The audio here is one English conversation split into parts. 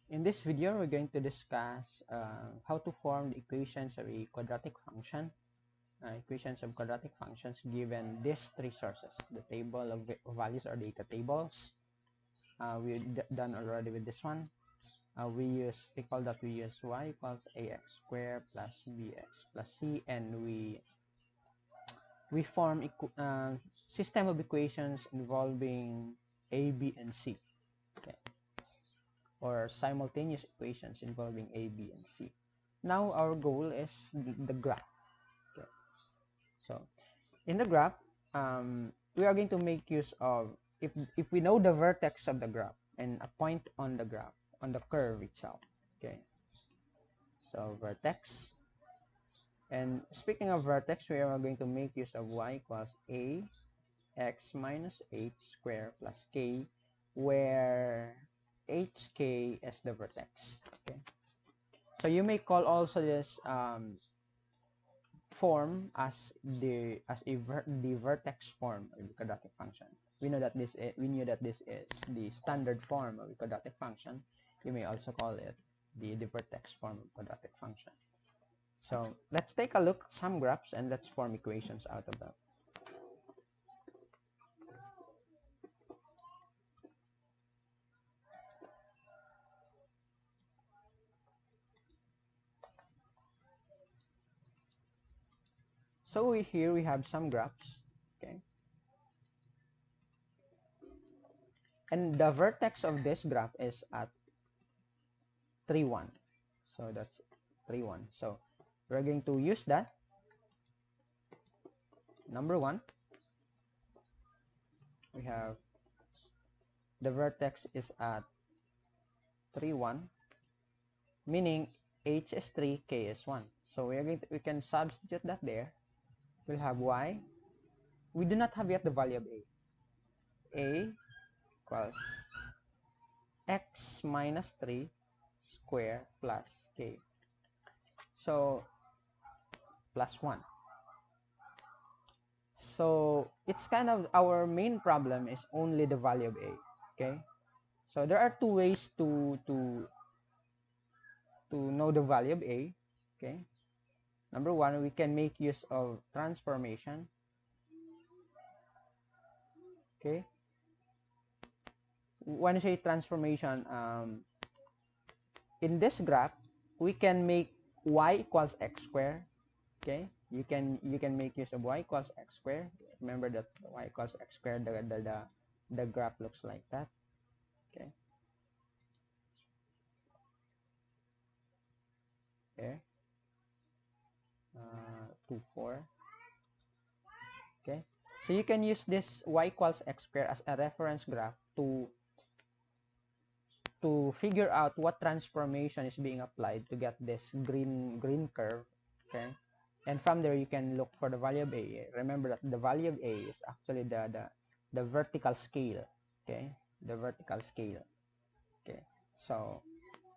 In this video, we're going to discuss how to form the equations of a quadratic function. Equations of quadratic functions given these three sources: the table of values or data tables. We've done already with this one. We use y equals ax squared plus bx plus c, and we form system of equations involving a, b, and c. Okay. Or simultaneous equations involving a, b, and c. Now our goal is the graph. Okay. So in the graph, we are going to make use of, if we know the vertex of the graph and a point on the graph, on the curve itself. Okay. So vertex. And speaking of vertex, we are going to make use of y equals a x minus h squared plus k, where hk is the vertex. Okay. So you may call also this form as the vertex form of the quadratic function. We knew that this is the standard form of a quadratic function. You may also call it the vertex form of quadratic function. So let's take a look at some graphs and let's form equations out of them. So here we have some graphs, okay? And the vertex of this graph is at 3, 1. So that's 3, 1. So we're going to use that. Number 1, we have the vertex is at 3, 1, meaning h is 3, k is 1. So we can substitute that there. We'll have y. We do not have yet the value of a. A equals x minus 3 square plus k. So plus 1. So it's kind of, our main problem is only the value of a. Okay. So there are two ways to know the value of a. Okay. Number 1, we can make use of transformation. Okay. When you say transformation, in this graph, we can make y equals x squared. Okay. You can make use of y equals x squared. Remember that y equals x squared, the graph looks like that. Okay. There. 2, 4. Okay. So you can use this y equals x squared as a reference graph to figure out what transformation is being applied to get this green curve. Okay. And from there you can look for the value of a. Remember that the value of a is actually the vertical scale. Okay. The vertical scale. Okay. So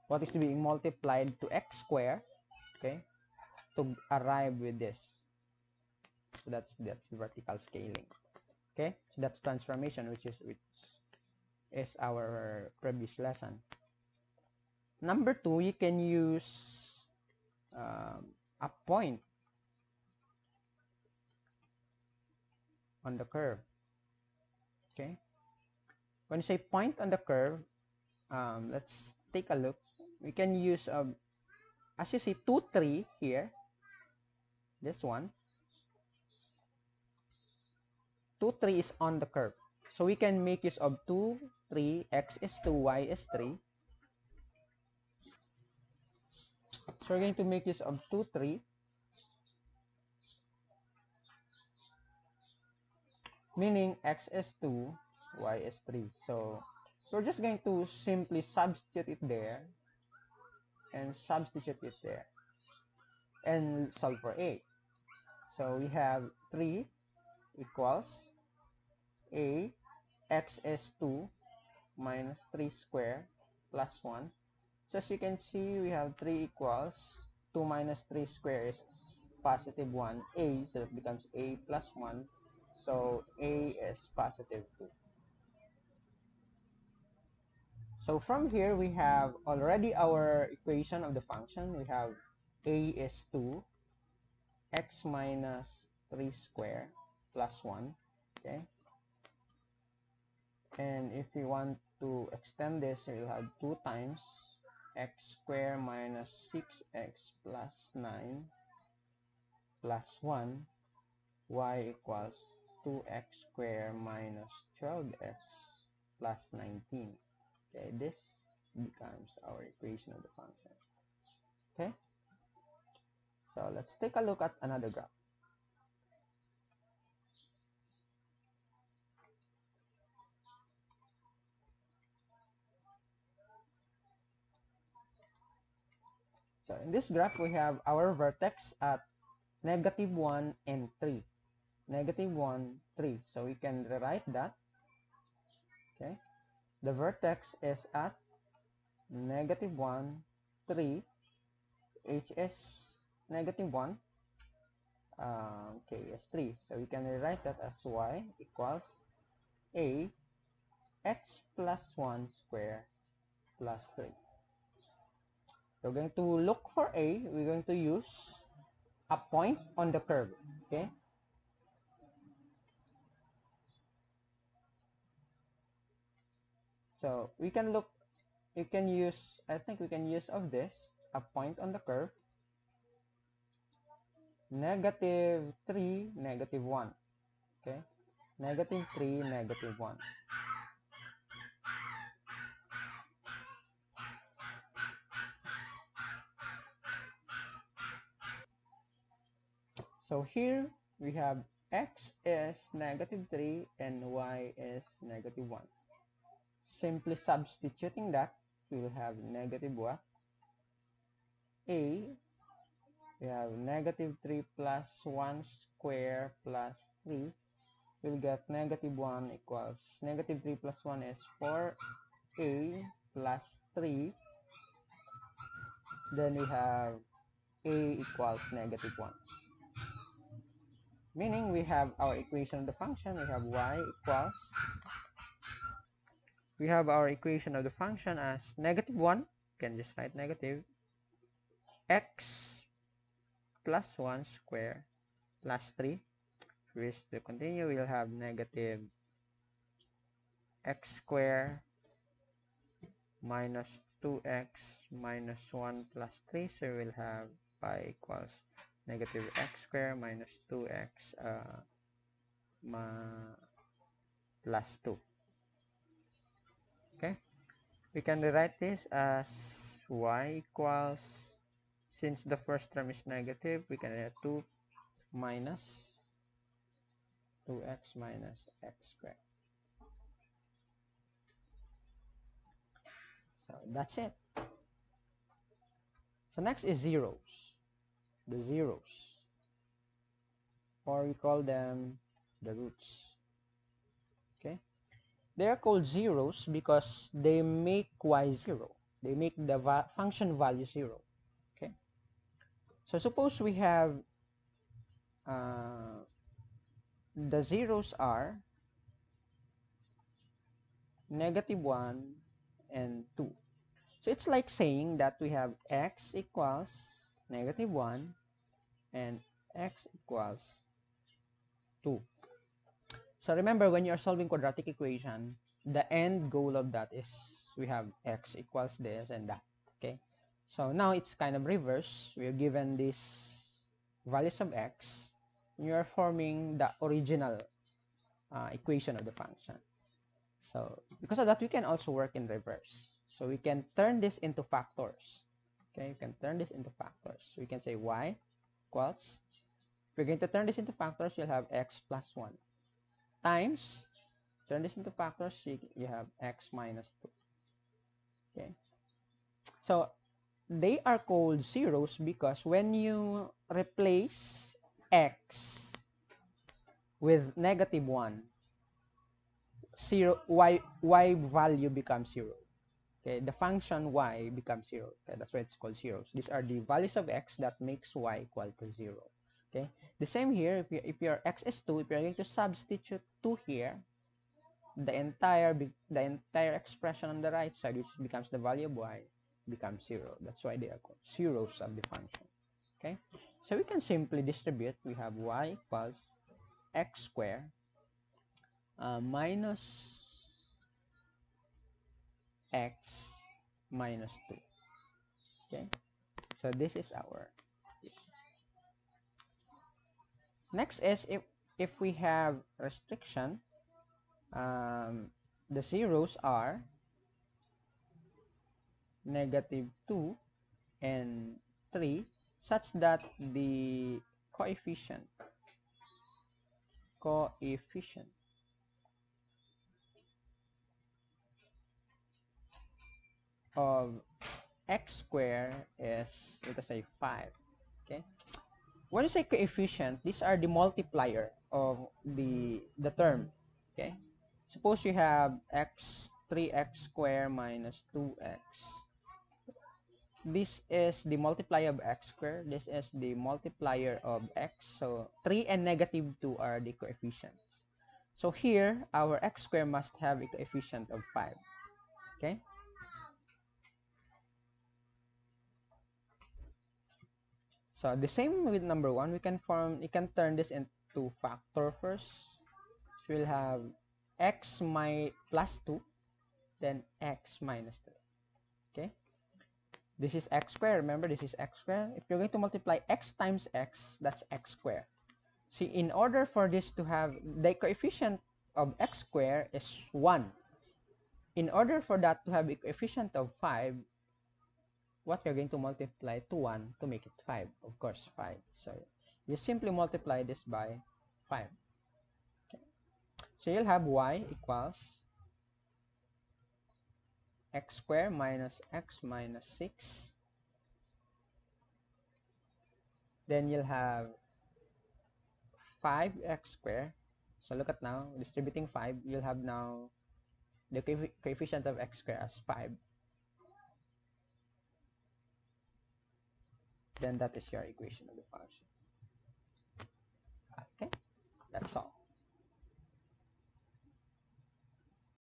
what is being multiplied to x squared, okay, to arrive with this. So that's vertical scaling. Okay. So that's transformation, which is our previous lesson. Number 2, you can use a point on the curve. Okay. When you say point on the curve, let's take a look. We can use, as you see, 2, 3 here. This one. 2, 3 is on the curve. So we can make use of 2, 3, x is 2, y is 3. So we're going to make use of 2, 3. Meaning x is 2, y is 3. So we're just going to simply substitute it there and substitute it there and solve for a. So we have 3 equals a, x is 2 minus 3 squared plus 1. So as you can see, we have 3 equals 2 minus 3 squared is positive 1, a, so that becomes a plus 1. So a is positive 2. So from here, we have already our equation of the function. We have a is 2, x minus 3 square plus 1. Okay. And if we want to extend this, we'll have 2 times x square minus 6x plus 9 plus 1, y equals 2x square minus 12x plus 19. Okay, this becomes our equation of the function. Okay, so let's take a look at another graph. So in this graph, we have our vertex at -1 and 3. -1, 3. So we can rewrite that. Okay, the vertex is at -1, 3. H is -1. K is 3. So we can rewrite that as y equals a x plus 1 square plus 3. So we're going to look for a. We're going to use a point on the curve. Okay. So we can look. You can use. I think we can use of this a point on the curve. -3, -1. Okay. -3, -1. So here we have x is -3 and y is -1. Simply substituting that, we will have negative what? A, we have -3 plus 1 square plus 3. We'll get -1 equals -3 plus 1 is 4a plus 3. Then we have a equals -1. Meaning we have our equation of the function. We have y equals, we have our equation of the function as -1. You can just write negative x plus 1 square plus 3. If we wish to continue, we'll have negative x square minus 2x minus 1 plus 3. So we'll have y equals negative x square minus 2x plus 2. Okay, we can rewrite this as y equals, since the first term is negative, we can have 2 minus 2x minus x squared. So that's it. So next is zeros. The zeros, or we call them the roots. Okay, they are called zeros because they make y 0. They make the function value 0. Okay, so suppose we have the zeros are -1 and 2. So it's like saying that we have x equals -1 and x equals 2. So remember, when you are solving quadratic equation, the end goal of that is we have x equals this and that. Okay, so now it's kind of reverse. We are given these values of x, and you are forming the original equation of the function. So because of that, we can also work in reverse. So we can turn this into factors. Okay, you can turn this into factors. So we can say y equals, if we're going to turn this into factors, you'll have x plus 1 times, turn this into factors, you have x minus 2. Okay, so they are called zeros because when you replace x with -1, 0, y value becomes 0. Okay, the function y becomes 0. Okay, that's why it's called zeros. These are the values of x that makes y equal to 0. Okay, the same here. If your x is 2, if you're going to substitute 2 here, the entire expression on the right side, which becomes the value of y, becomes 0. That's why they are called zeros of the function. Okay, so we can simply distribute. We have y equals x squared minus x minus 2. Okay, so this is our equation. Next is if we have restriction, the zeros are -2 and 3, such that the coefficient of x squared is, let us say, 5. Okay, when you say coefficient, these are the multiplier of the term. Okay, suppose you have 3x squared minus 2x. This is the multiplier of x squared. This is the multiplier of x. So 3 and -2 are the coefficients. So here, our x squared must have a coefficient of 5. Okay? So the same with number 1, we can turn this into factor first. So we'll have x plus 2, then x minus 3. Okay? This is x squared. Remember, this is x squared. If you're going to multiply x times x, that's x squared. See, in order for this to have, the coefficient of x squared is 1. In order for that to have a coefficient of 5, what you're going to multiply to 1 to make it 5? Of course, 5. So you simply multiply this by 5. Okay. So you'll have y equals x squared minus x minus 6. Then you'll have 5x squared. So look at now, distributing 5, you'll have now the coefficient of x squared as 5. Then that is your equation of the function. Okay, that's all.